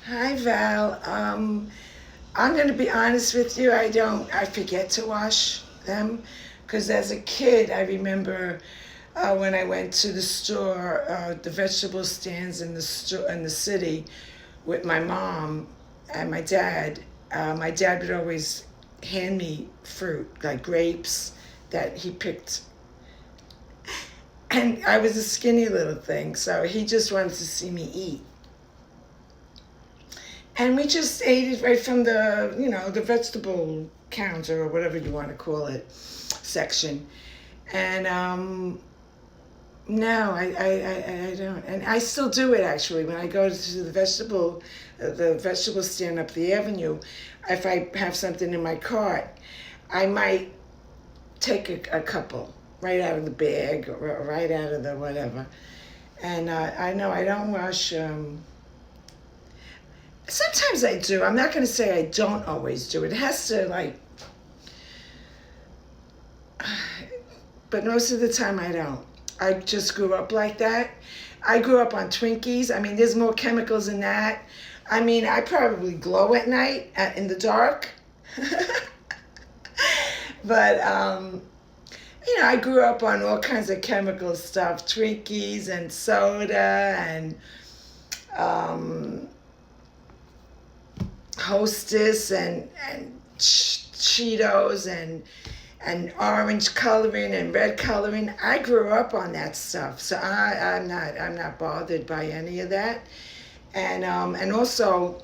Hi, Val. I'm going to be honest with you. I forget to wash them because as a kid, I remember when I went to the store, the vegetable stands in the store in the city with my mom and my dad. My dad would always hand me fruit, like grapes that he picked. And I was a skinny little thing, so he just wanted to see me eat. And we just ate it right from the vegetable counter or whatever you want to call it section. And no, I don't. And I still do it actually when I go to the vegetable stand up the avenue. If I have something in my cart, I might take a couple right out of the bag or right out of the whatever. And I know I don't wash. Sometimes I do. I'm not going to say I don't always do it. It has to, like, but most of the time I don't. I just grew up like that. I grew up on Twinkies. I mean, there's more chemicals in that. I mean, I probably glow at night in the dark. But, I grew up on all kinds of chemical stuff, Twinkies and soda and um, Hostess and Cheetos and orange coloring and red coloring. I grew up on that stuff, so I'm not bothered by any of that. And also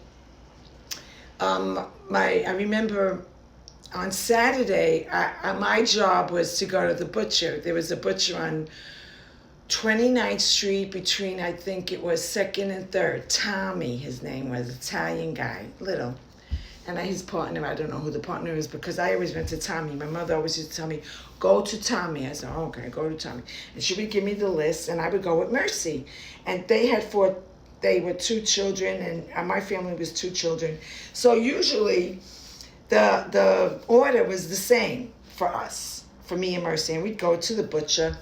I remember on Saturday my job was to go to the butcher. There was a butcher on 29th Street between, I think it was 2nd and 3rd. Tommy, his name was, Italian guy, little. And his partner, I don't know who the partner is because I always went to Tommy. My mother always used to tell me, go to Tommy. I said, oh, okay, go to Tommy. And she would give me the list and I would go with Mercy. And they were two children and my family was two children. So usually the order was the same for us, for me and Mercy. And we'd go to the butcher.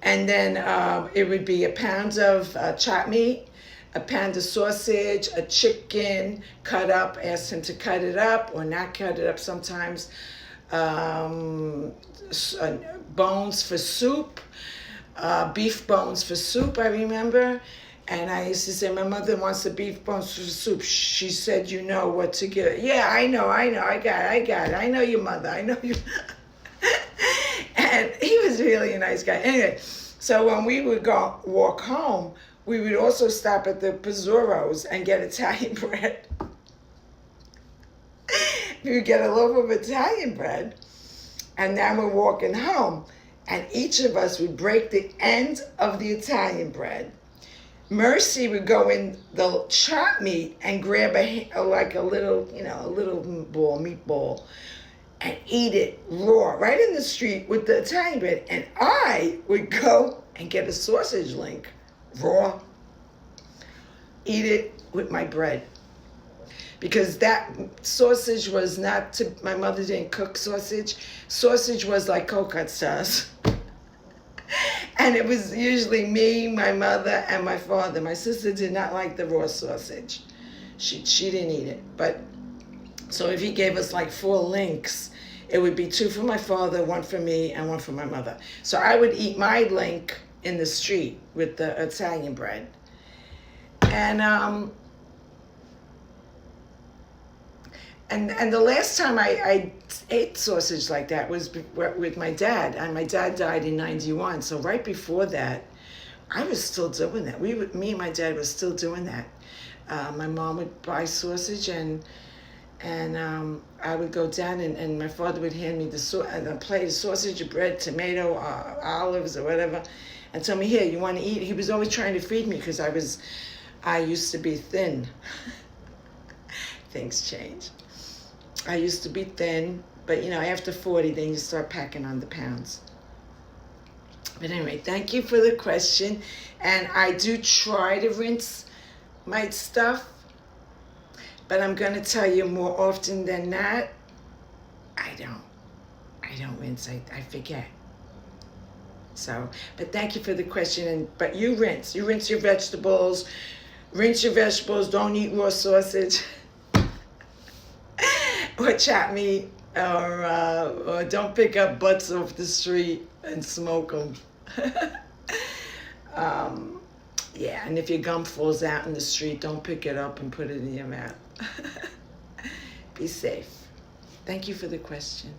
And then it would be a pound of chopped meat, a pound of sausage, a chicken cut up, asked him to cut it up or not cut it up sometimes, bones for soup, beef bones for soup, I remember. And I used to say, my mother wants the beef bones for soup. She said, you know what to get. Yeah, I know, I got it. I know your mother, I know you. And he was really a nice guy. Anyway, so when we would go walk home, we would also stop at the Pizzuro's and get Italian bread. We would get a loaf of Italian bread, and then we're walking home, and each of us would break the end of the Italian bread. Mercy would go in the chopped meat and grab like a little meatball and eat it raw right in the street with the Italian bread. And I would go and get a sausage link raw, eat it with my bread. Because that sausage was not my mother didn't cook sausage. Sausage was like coconut sauce. And it was usually me, my mother, and my father. My sister did not like the raw sausage. She didn't eat it. But so if he gave us like 4 links, it would be 2 for my father, 1 for me, and 1 for my mother. So I would eat my link in the street with the Italian bread. And the last time I ate sausage like that was with my dad, and my dad died in '91. So right before that, I was still doing that. Me and my dad was still doing that. My mom would buy sausage and I would go down and my father would hand me a plate of sausage, bread, tomato, olives, or whatever, and tell me, here, you want to eat? He was always trying to feed me because I used to be thin. Things change. I used to be thin, but after 40, then you start packing on the pounds. But anyway, thank you for the question. And I do try to rinse my stuff, but I'm going to tell you more often than not, I don't rinse. I forget. So, but thank you for the question. But you rinse your vegetables, Rinse your vegetables. Don't eat raw sausage or chopped meat, or don't pick up butts off the street and smoke them. Yeah, and if your gum falls out in the street, don't pick it up and put it in your mouth. Be safe. Thank you for the question.